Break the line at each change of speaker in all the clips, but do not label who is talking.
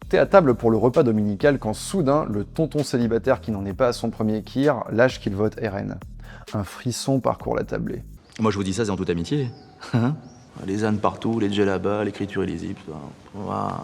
T'es à table pour le repas dominical quand soudain, le tonton célibataire qui n'en est pas à son premier kir lâche qu'il vote RN. Un frisson parcourt la tablée.
Moi je vous dis ça, c'est en toute amitié. Les ânes partout, les djellabas, l'écriture illisible, ça. Voilà.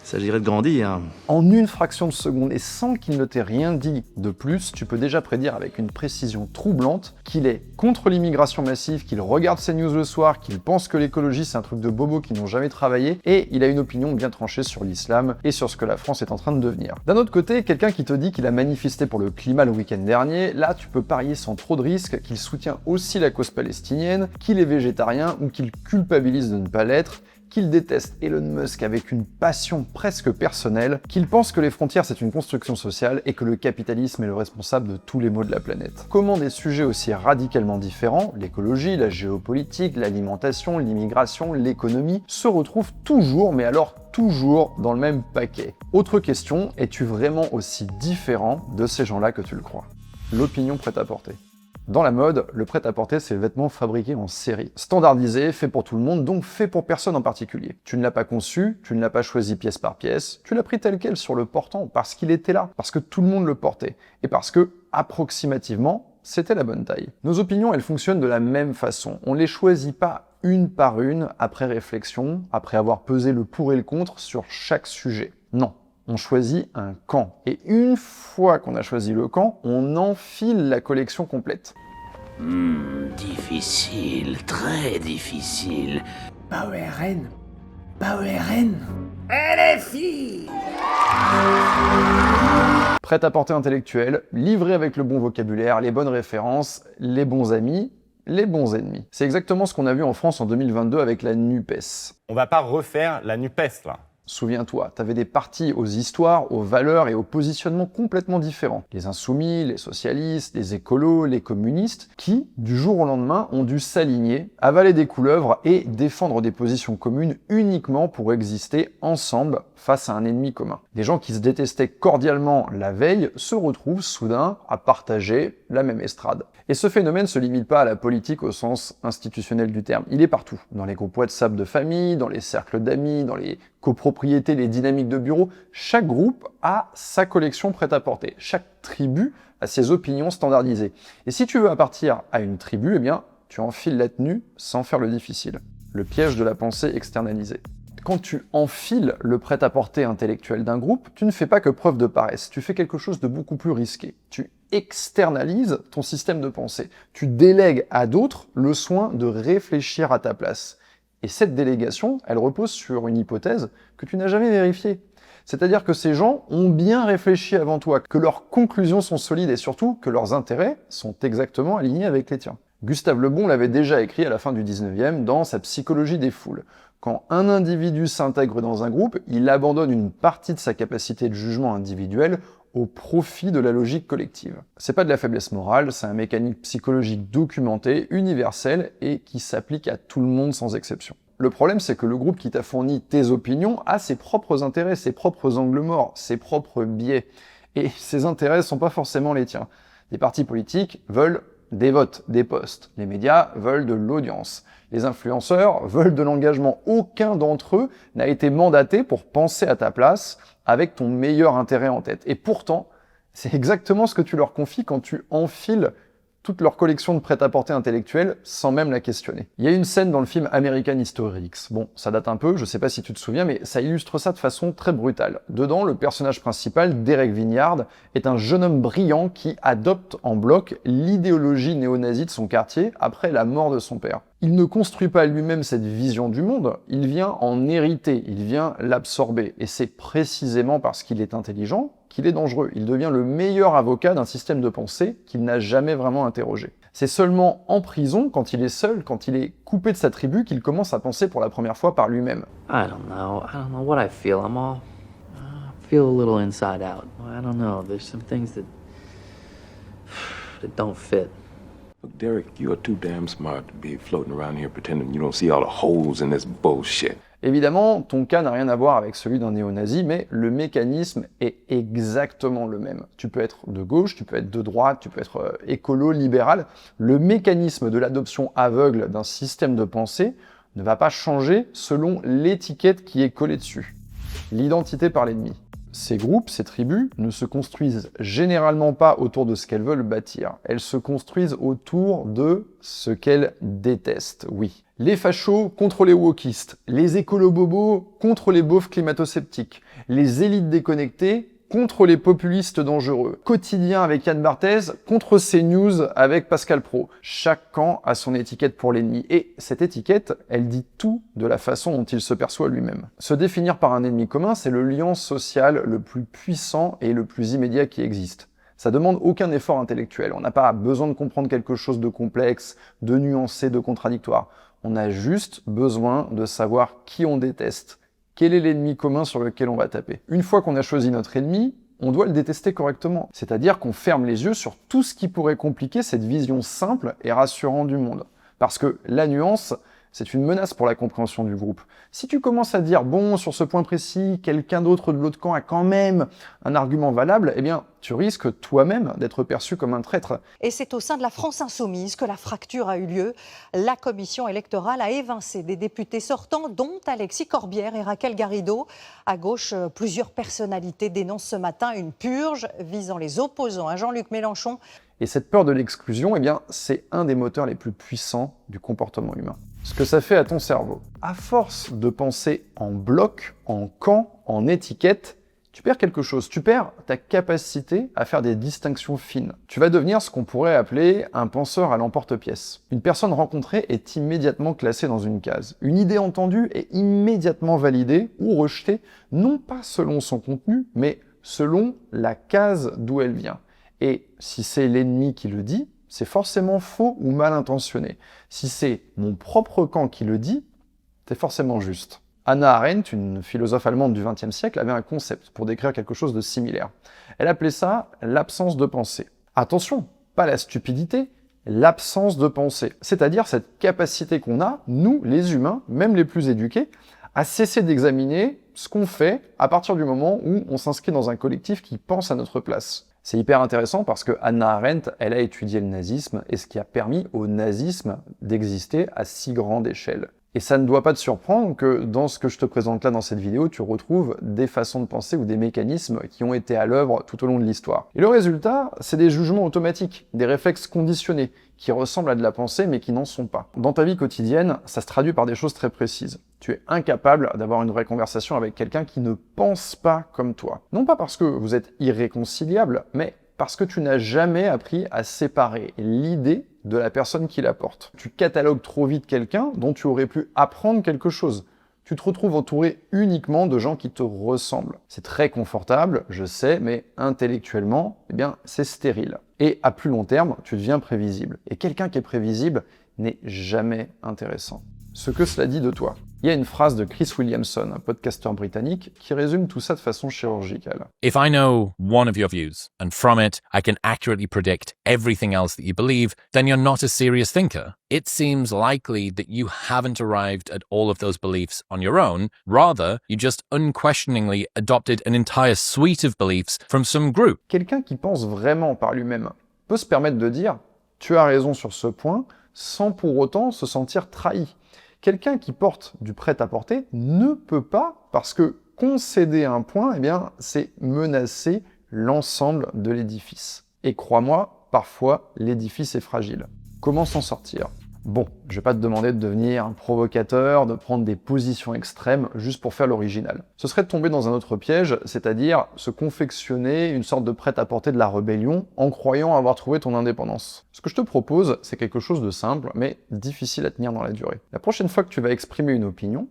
Il s'agirait de grandir.
En une fraction de seconde et sans qu'il ne t'ait rien dit de plus, tu peux déjà prédire avec une précision troublante qu'il est contre l'immigration massive, qu'il regarde ses news le soir, qu'il pense que l'écologie c'est un truc de bobos qui n'ont jamais travaillé, et il a une opinion bien tranchée sur l'islam et sur ce que la France est en train de devenir. D'un autre côté, quelqu'un qui te dit qu'il a manifesté pour le climat le week-end dernier, là tu peux parier sans trop de risques qu'il soutient aussi la cause palestinienne, qu'il est végétarien ou qu'il culpabilise de ne pas l'être, qu'il déteste Elon Musk avec une passion presque personnelle, qu'il pense que les frontières c'est une construction sociale et que le capitalisme est le responsable de tous les maux de la planète. Comment des sujets aussi radicalement différents, l'écologie, la géopolitique, l'alimentation, l'immigration, l'économie, se retrouvent toujours, mais alors toujours, dans le même paquet? Autre question, es-tu vraiment aussi différent de ces gens-là que tu le crois? L'opinion prêt-à-porter. Dans la mode, le prêt-à-porter, c'est le vêtement fabriqué en série. Standardisé, fait pour tout le monde, donc fait pour personne en particulier. Tu ne l'as pas conçu, tu ne l'as pas choisi pièce par pièce, tu l'as pris tel quel sur le portant, parce qu'il était là, parce que tout le monde le portait, et parce que, approximativement, c'était la bonne taille. Nos opinions, elles fonctionnent de la même façon. On les choisit pas une par une, après réflexion, après avoir pesé le pour et le contre sur chaque sujet. Non. On choisit un camp. Et une fois qu'on a choisi le camp, on enfile la collection complète.
Difficile, très difficile.
Pas ORN. Pas ORN. LFI.
Prêt-à-porter intellectuel, livré avec le bon vocabulaire, les bonnes références, les bons amis, les bons ennemis. C'est exactement ce qu'on a vu en France en 2022 avec la NUPES.
On va pas refaire la NUPES, là.
Souviens-toi, t'avais des partis aux histoires, aux valeurs et aux positionnements complètement différents. Les insoumis, les socialistes, les écolos, les communistes, qui, du jour au lendemain, ont dû s'aligner, avaler des couleuvres et défendre des positions communes uniquement pour exister ensemble face à un ennemi commun. Des gens qui se détestaient cordialement la veille se retrouvent soudain à partager la même estrade. Et ce phénomène se limite pas à la politique au sens institutionnel du terme, il est partout. Dans les groupes WhatsApp de famille, dans les cercles d'amis, dans les copropriétés, les dynamiques de bureau, chaque groupe a sa collection prêt-à-porter. Chaque tribu a ses opinions standardisées. Et si tu veux appartenir à une tribu, eh bien, tu enfiles la tenue sans faire le difficile. Le piège de la pensée externalisée. Quand tu enfiles le prêt-à-porter intellectuel d'un groupe, tu ne fais pas que preuve de paresse, tu fais quelque chose de beaucoup plus risqué. Tu externalises ton système de pensée. Tu délègues à d'autres le soin de réfléchir à ta place. Et cette délégation, elle repose sur une hypothèse que tu n'as jamais vérifiée. C'est-à-dire que ces gens ont bien réfléchi avant toi, que leurs conclusions sont solides et surtout que leurs intérêts sont exactement alignés avec les tiens. Gustave Le Bon l'avait déjà écrit à la fin du 19e dans sa Psychologie des foules. Quand un individu s'intègre dans un groupe, il abandonne une partie de sa capacité de jugement individuel au profit de la logique collective. C'est pas de la faiblesse morale, c'est un mécanisme psychologique documenté, universel et qui s'applique à tout le monde sans exception. Le problème, c'est que le groupe qui t'a fourni tes opinions a ses propres intérêts, ses propres angles morts, ses propres biais. Et ces intérêts sont pas forcément les tiens. Les partis politiques veulent des votes, des postes. Les médias veulent de l'audience. Les influenceurs veulent de l'engagement. Aucun d'entre eux n'a été mandaté pour penser à ta place avec ton meilleur intérêt en tête. Et pourtant, c'est exactement ce que tu leur confies quand tu enfiles toute leur collection de prêt-à-porter intellectuel sans même la questionner. Il y a une scène dans le film American History X. Bon, ça date un peu, je sais pas si tu te souviens, mais ça illustre ça de façon très brutale. Dedans, le personnage principal, Derek Vinyard, est un jeune homme brillant qui adopte en bloc l'idéologie néo-nazie de son quartier après la mort de son père. Il ne construit pas lui-même cette vision du monde, il vient en hériter, il vient l'absorber. Et c'est précisément parce qu'il est intelligent qu'il est dangereux. Il devient le meilleur avocat d'un système de pensée qu'il n'a jamais vraiment interrogé. C'est seulement en prison, quand il est seul, quand il est coupé de sa tribu, qu'il commence à penser pour la première fois par lui-même.
I don't know what I feel. I feel a little inside out. I don't know. There's some things that don't fit.
Look, Derek, you are too damn smart to be floating around here pretending you don't see all the holes in this bullshit.
Évidemment, ton cas n'a rien à voir avec celui d'un néo-nazi, mais le mécanisme est exactement le même. Tu peux être de gauche, tu peux être de droite, tu peux être écolo, libéral. Le mécanisme de l'adoption aveugle d'un système de pensée ne va pas changer selon l'étiquette qui est collée dessus. l'identité par l'ennemi. Ces groupes, ces tribus, ne se construisent généralement pas autour de ce qu'elles veulent bâtir. Elles se construisent autour de ce qu'elles détestent, oui. Les fachos contre les wokistes, les écolo-bobos contre les beaufs climato-sceptiques, les élites déconnectées contre les populistes dangereux. Quotidien avec Yann Barthès contre CNews avec Pascal Praud. Chaque camp a son étiquette pour l'ennemi. Et cette étiquette, elle dit tout de la façon dont il se perçoit lui-même. Se définir par un ennemi commun, c'est le lien social le plus puissant et le plus immédiat qui existe. Ça demande aucun effort intellectuel. On n'a pas besoin de comprendre quelque chose de complexe, de nuancé, de contradictoire. On a juste besoin de savoir qui on déteste. Quel est l'ennemi commun sur lequel on va taper? Une fois qu'on a choisi notre ennemi, on doit le détester correctement. C'est-à-dire qu'on ferme les yeux sur tout ce qui pourrait compliquer cette vision simple et rassurante du monde. Parce que la nuance, c'est une menace pour la compréhension du groupe. Si tu commences à dire, bon, sur ce point précis, quelqu'un d'autre de l'autre camp a quand même un argument valable, eh bien, tu risques toi-même d'être perçu comme un traître.
Et c'est au sein de la France insoumise que la fracture a eu lieu. La commission électorale a évincé des députés sortants, dont Alexis Corbière et Raquel Garrido. À gauche, plusieurs personnalités dénoncent ce matin une purge visant les opposants à Jean-Luc Mélenchon.
Et cette peur de l'exclusion, eh bien, c'est un des moteurs les plus puissants du comportement humain. Ce que ça fait à ton cerveau. À force de penser en bloc, en camp, en étiquette, tu perds quelque chose. Tu perds ta capacité à faire des distinctions fines. Tu vas devenir ce qu'on pourrait appeler un penseur à l'emporte-pièce. Une personne rencontrée est immédiatement classée dans une case. Une idée entendue est immédiatement validée ou rejetée, non pas selon son contenu, mais selon la case d'où elle vient. Et si c'est l'ennemi qui le dit, c'est forcément faux ou mal intentionné. Si c'est mon propre camp qui le dit, c'est forcément juste. Hannah Arendt, une philosophe allemande du XXe siècle, avait un concept pour décrire quelque chose de similaire. Elle appelait ça l'absence de pensée. Attention, pas la stupidité, l'absence de pensée. C'est-à-dire cette capacité qu'on a, nous, les humains, même les plus éduqués, à cesser d'examiner ce qu'on fait à partir du moment où on s'inscrit dans un collectif qui pense à notre place. C'est hyper intéressant parce que Hannah Arendt, elle a étudié le nazisme et ce qui a permis au nazisme d'exister à si grande échelle. Et ça ne doit pas te surprendre que dans ce que je te présente là dans cette vidéo, tu retrouves des façons de penser ou des mécanismes qui ont été à l'œuvre tout au long de l'histoire. Et le résultat, c'est des jugements automatiques, des réflexes conditionnés, qui ressemblent à de la pensée mais qui n'en sont pas. Dans ta vie quotidienne, ça se traduit par des choses très précises. Tu es incapable d'avoir une vraie conversation avec quelqu'un qui ne pense pas comme toi. Non pas parce que vous êtes irréconciliable, mais parce que tu n'as jamais appris à séparer l'idée de la personne qui la porte. Tu catalogues trop vite quelqu'un dont tu aurais pu apprendre quelque chose. Tu te retrouves entouré uniquement de gens qui te ressemblent. C'est très confortable, je sais, mais intellectuellement, eh bien, c'est stérile. Et à plus long terme, tu deviens prévisible. Et quelqu'un qui est prévisible n'est jamais intéressant. Ce que cela dit de toi. Il y a une phrase de Chris Williamson, un podcasteur britannique, qui résume tout ça de façon chirurgicale.
If I know one of your views, and from it I can accurately predict everything else that you believe, then you're not a serious thinker. It seems likely that you haven't arrived at all of those beliefs on your own. Rather, you just unquestioningly adopted an entire suite of beliefs from some group.
Quelqu'un qui pense vraiment par lui-même peut se permettre de dire « tu as raison sur ce point » sans pour autant se sentir trahi. Quelqu'un qui porte du prêt-à-porter ne peut pas, parce que concéder un point, eh bien, c'est menacer l'ensemble de l'édifice. Et crois-moi, parfois, l'édifice est fragile. Comment s'en sortir ? Bon, je vais pas te demander de devenir un provocateur, de prendre des positions extrêmes juste pour faire l'original. Ce serait de tomber dans un autre piège, c'est-à-dire se confectionner une sorte de prêt-à-porter de la rébellion en croyant avoir trouvé ton indépendance. Ce que je te propose, c'est quelque chose de simple, mais difficile à tenir dans la durée. La prochaine fois que tu vas exprimer une opinion,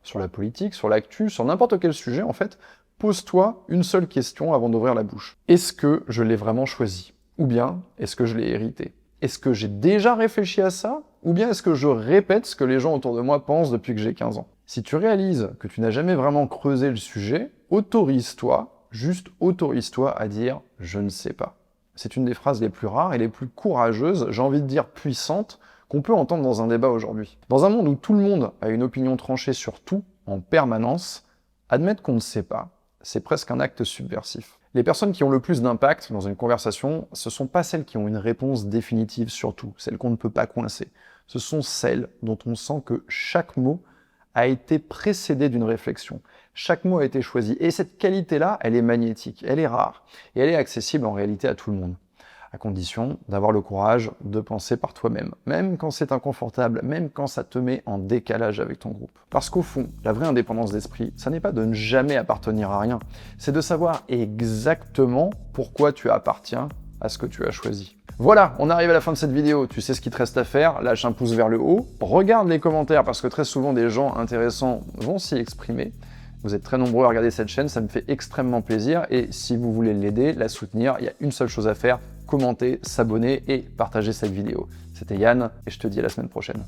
sur la politique, sur l'actu, sur n'importe quel sujet, en fait, pose-toi une seule question avant d'ouvrir la bouche. Est-ce que je l'ai vraiment choisi ? Ou bien, est-ce que je l'ai hérité ? Est-ce que j'ai déjà réfléchi à ça ? Ou bien est-ce que je répète ce que les gens autour de moi pensent depuis que j'ai 15 ans ? Si tu réalises que tu n'as jamais vraiment creusé le sujet, autorise-toi, juste autorise-toi à dire « je ne sais pas ». C'est une des phrases les plus rares et les plus courageuses, j'ai envie de dire puissantes, qu'on peut entendre dans un débat aujourd'hui. Dans un monde où tout le monde a une opinion tranchée sur tout, en permanence, admettre qu'on ne sait pas, c'est presque un acte subversif. Les personnes qui ont le plus d'impact dans une conversation, ce sont pas celles qui ont une réponse définitive sur tout, celles qu'on ne peut pas coincer. Ce sont celles dont on sent que chaque mot a été précédé d'une réflexion. Chaque mot a été choisi. Et cette qualité-là, elle est magnétique, elle est rare. Et elle est accessible en réalité à tout le monde. À condition d'avoir le courage de penser par toi-même. Même quand c'est inconfortable, même quand ça te met en décalage avec ton groupe. Parce qu'au fond, la vraie indépendance d'esprit, ça n'est pas de ne jamais appartenir à rien. C'est de savoir exactement pourquoi tu appartiens à ce que tu as choisi. Voilà, on arrive à la fin de cette vidéo. Tu sais ce qu'il te reste à faire, lâche un pouce vers le haut, regarde les commentaires parce que très souvent des gens intéressants vont s'y exprimer. Vous êtes très nombreux à regarder cette chaîne, ça me fait extrêmement plaisir et si vous voulez l'aider, la soutenir, il y a une seule chose à faire, commenter, s'abonner et partager cette vidéo. C'était Yann et je te dis à la semaine prochaine.